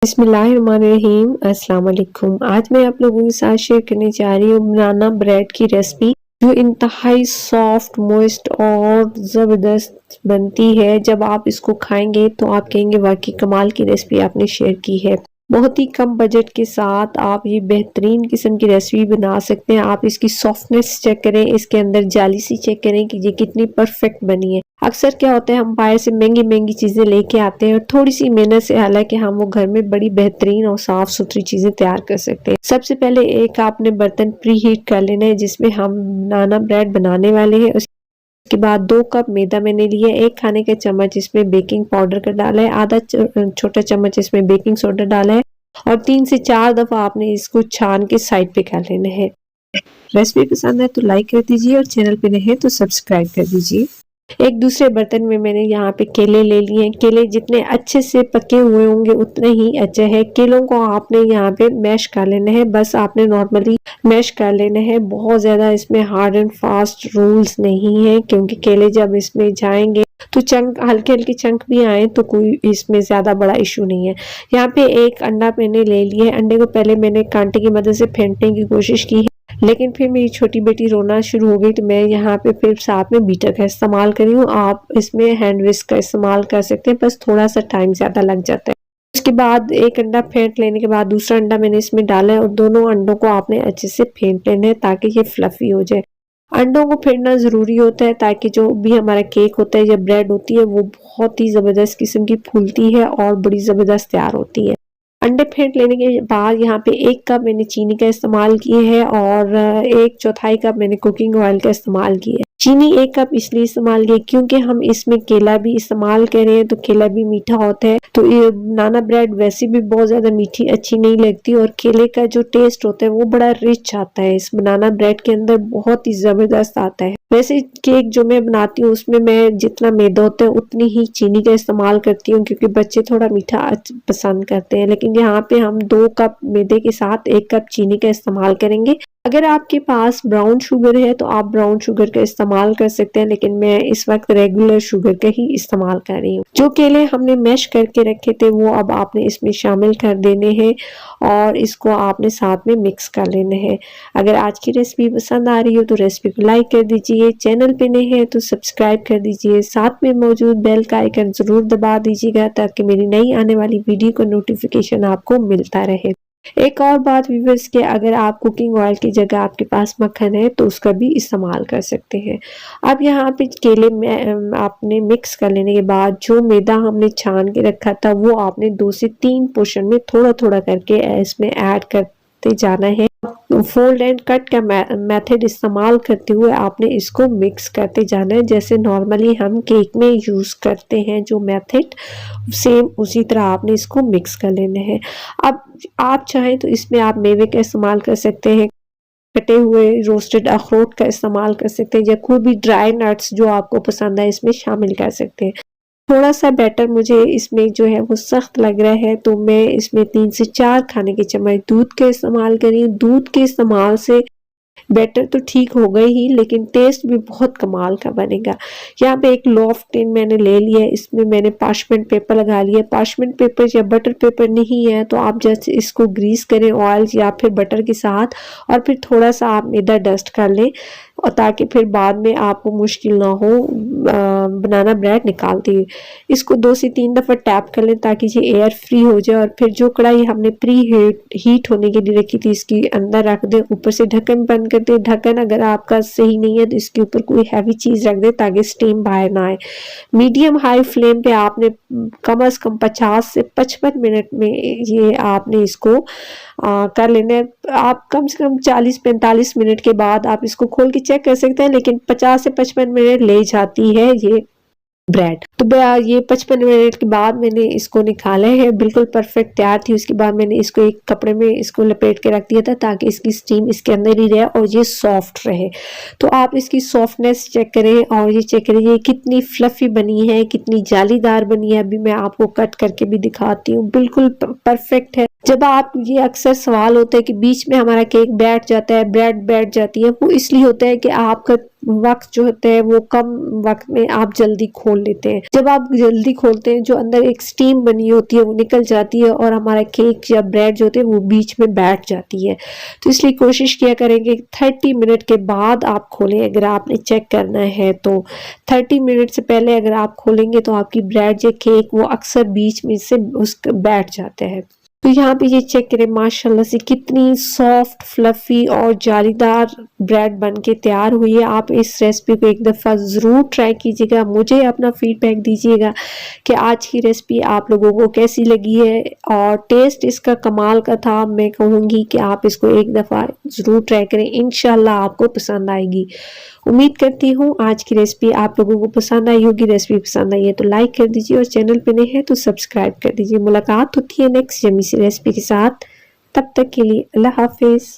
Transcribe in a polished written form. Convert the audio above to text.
बिस्मिल्लाहिर्रहमानिर्रहीम अस्सलाम वालेकुम। आज मैं आप लोगों के साथ शेयर करने जा रही हूँ बनाना ब्रेड की रेसिपी, जो इंतहाई सॉफ्ट, मॉइस्ट और ज़बरदस्त बनती है। जब आप इसको खाएंगे तो आप कहेंगे वाकई कमाल की रेसिपी आपने शेयर की है। बहुत ही कम बजट के साथ आप ये बेहतरीन किस्म की रेसिपी बना सकते हैं। आप इसकी सॉफ्टनेस चेक करें, इसके अंदर जाली सी चेक करें कि ये कितनी परफेक्ट बनी है। अक्सर क्या होता है, हम बाहर से महंगी महंगी चीजें लेके आते हैं और थोड़ी सी मेहनत से हालांकि हम वो घर में बड़ी बेहतरीन और साफ सुथरी चीजें तैयार कर सकते हैं। सबसे पहले एक आपने बर्तन प्री हीट कर लेना है जिसमें हम बनाना ब्रेड बनाने वाले हैं। उसके बाद 2 कप मैदा मैंने लिया, 1 खाने का चम्मच इसमें बेकिंग पाउडर का डाला है, आधा छोटा चम्मच इसमें बेकिंग सोडा डाला है और 3 से 4 दफा आपने इसको छान के साइड पे कर लेना है। रेसिपी पसंद है तो लाइक कर दीजिए और चैनल पे नए हैं तो सब्सक्राइब कर दीजिए। एक दूसरे बर्तन में मैंने यहाँ पे केले ले लिए हैं। केले जितने अच्छे से पके हुए होंगे उतने ही अच्छे है। केलों को आपने यहाँ पे मैश कर लेना है, बस आपने नॉर्मली मैश कर लेना है। बहुत ज्यादा इसमें हार्ड एंड फास्ट रूल्स नहीं है, क्योंकि केले जब इसमें जाएंगे तो चंक हल्के हल्के चंक भी आए तो कोई इसमें ज्यादा बड़ा इशू नहीं है। यहाँ पे एक अंडा मैंने ले लिया है। अंडे को पहले मैंने कांटे की मदद से फेंटने की कोशिश की है, लेकिन फिर मेरी छोटी बेटी रोना शुरू हो गई तो मैं यहाँ पे फिर साथ में बीटर का इस्तेमाल कर रही हूँ। आप इसमें हैंड विस्क का इस्तेमाल कर सकते हैं, बस थोड़ा सा टाइम ज्यादा लग जाता है। उसके बाद एक अंडा फेंट लेने के बाद दूसरा अंडा मैंने इसमें डाला है और दोनों अंडों को आपने अच्छे से फेंट लेना है ताकि ये फ्लफी हो जाए। अंडों को फेंटना जरूरी होता है ताकि जो भी हमारा केक होता है या ब्रेड होती है वो बहुत ही जबरदस्त किस्म की फूलती है और बड़ी जबरदस्त तैयार होती है। अंडे फेंट लेने के बाद यहाँ पे 1 कप मैंने चीनी का इस्तेमाल किया है और 1/4 कप मैंने कुकिंग ऑयल का इस्तेमाल किया है। चीनी 1 कप इसलिए इस्तेमाल किया क्योंकि हम इसमें केला भी इस्तेमाल कर रहे हैं, तो केला भी मीठा होता है। तो ये बनाना ब्रेड वैसे भी बहुत ज्यादा मीठी अच्छी नहीं लगती और केले का जो टेस्ट होता है वो बड़ा रिच आता है इस बनाना ब्रेड के अंदर, बहुत ही जबरदस्त आता है। वैसे केक जो मैं बनाती हूँ उसमें मैं जितना मैदा होता है उतनी ही चीनी का इस्तेमाल करती हूँ, क्योंकि बच्चे थोड़ा मीठा पसंद करते हैं। लेकिन यहाँ पे हम 2 कप मैदे के साथ 1 कप चीनी का इस्तेमाल करेंगे। अगर आपके पास ब्राउन शुगर है तो आप ब्राउन शुगर का इस्तेमाल कर सकते हैं, लेकिन मैं इस वक्त रेगुलर शुगर का ही इस्तेमाल कर रही हूँ। जो केले हमने मैश करके रखे थे वो अब आपने इसमें शामिल कर देने हैं और इसको आपने साथ में मिक्स कर लेना है। अगर आज की रेसिपी पसंद आ रही हो तो रेसिपी को लाइक कर दीजिए, चैनल पे नए हैं तो सब्सक्राइब कर दीजिए, साथ में मौजूद बेल का आइकन जरूर दबा दीजिएगा ताकि मेरी नई आने वाली वीडियो का नोटिफिकेशन आपको मिलता रहे। एक और बात व्यूअर्स के, अगर आप कुकिंग ऑयल की जगह आपके पास मक्खन है तो उसका भी इस्तेमाल कर सकते हैं। अब यहाँ पे केले में आपने मिक्स कर लेने के बाद जो मैदा हमने छान के रखा था वो आपने 2 से 3 पोर्शन में थोड़ा थोड़ा करके इसमें ऐड करते जाना है। फोल्ड एंड कट का मेथड इस्तेमाल करते हुए आपने इसको मिक्स करते जाना है, जैसे नॉर्मली हम केक में यूज करते हैं जो मेथड, सेम उसी तरह आपने इसको मिक्स कर लेना है। अब आप चाहें तो इसमें आप मेवे का इस्तेमाल कर सकते हैं, कटे हुए रोस्टेड अखरोट का इस्तेमाल कर सकते हैं या कोई भी ड्राई नट्स जो आपको पसंद है इसमें शामिल कर सकते हैं। थोड़ा सा बैटर मुझे इसमें जो है वो सख्त लग रहा है तो मैं इसमें 3 से 4 खाने के चम्मच दूध का इस्तेमाल करी। दूध के इस्तेमाल से बैटर तो ठीक हो गई ही, लेकिन टेस्ट भी बहुत कमाल का बनेगा। यहाँ पे एक लॉफ टिन मैंने ले लिया है, इसमें मैंने पार्चमेंट पेपर लगा लिया। पार्चमेंट पेपर या बटर पेपर नहीं है तो आप जैसे इसको ग्रीस करें ऑयल या फिर बटर के साथ और फिर थोड़ा सा आप मैदा डस्ट कर लें और ताकि फिर बाद में आपको मुश्किल ना हो बनाना ब्रेड निकालते हुए। इसको 2 से 3 दफा टैप कर लें ताकि ये एयर फ्री हो जाए और फिर जो कढ़ाई हमने प्री हीट होने के लिए रखी थी इसके अंदर रख दें, ऊपर से ढक्कन बंद कर दें। ढक्कन अगर आपका सही नहीं है तो इसके ऊपर कोई हैवी चीज रख दें ताकि स्टीम बाहर ना आए। मीडियम हाई फ्लेम पे आपने कम से कम 50 से 55 मिनट में ये आपने इसको कर लेना है। आप कम से कम 40-45 मिनट के बाद आप इसको खोल के चेक कर सकते हैं, लेकिन 50 से 55 मिनट ले जाती है ये ब्रेड। तो ये 55 मिनट के बाद मैंने इसको निकाला है, बिल्कुल परफेक्ट तैयार थी। उसके बाद मैंने इसको एक कपड़े में इसको लपेट के रख दिया था ताकि इसकी स्टीम इसके अंदर ही रहे और ये सॉफ्ट रहे। तो आप इसकी सॉफ्टनेस चेक करें और ये चेक करें ये कितनी फ्लफी बनी है, कितनी जालीदार बनी है। अभी मैं आपको कट करके भी दिखाती हूँ, बिल्कुल परफेक्ट है। जब आप ये अक्सर सवाल होता है कि बीच में हमारा केक बैठ जाता है, ब्रेड बैठ जाती है, वो इसलिए होता है कि आपका वक्त जो होता है वो कम वक्त में आप जल्दी खोल लेते हैं। जब आप जल्दी खोलते हैं जो अंदर एक स्टीम बनी होती है वो निकल जाती है और हमारा केक या ब्रेड जो होते हैं वो बीच में बैठ जाती है। तो इसलिए कोशिश किया करेंगे 30 मिनट के बाद आप खोलें। अगर आपने चेक करना है तो 30 मिनट से पहले अगर आप खोलेंगे तो आपकी ब्रेड या केक वो अक्सर बीच में से उसका बैठ जाता है। तो यहाँ पे ये चेक करें माशाल्लाह से कितनी सॉफ्ट फ्लफी और जालीदार ब्रेड बन के तैयार हुई है। आप इस रेसिपी को एक दफ़ा ज़रूर ट्राई कीजिएगा, मुझे अपना फीडबैक दीजिएगा कि आज की रेसिपी आप लोगों को कैसी लगी है और टेस्ट इसका कमाल का था। मैं कहूँगी कि आप इसको एक दफ़ा ज़रूर ट्राई करें, इंशाल्लाह आपको पसंद आएगी। उम्मीद करती हूँ आज की रेसिपी आप लोगों को पसंद आई होगी। रेसिपी पसंद आई है तो लाइक कर दीजिए और चैनल पे नए हैं तो सब्सक्राइब कर दीजिए। मुलाकात होती है नेक्स्ट यम्मी सी रेसिपी के साथ, तब तक के लिए अल्लाह हाफिज़।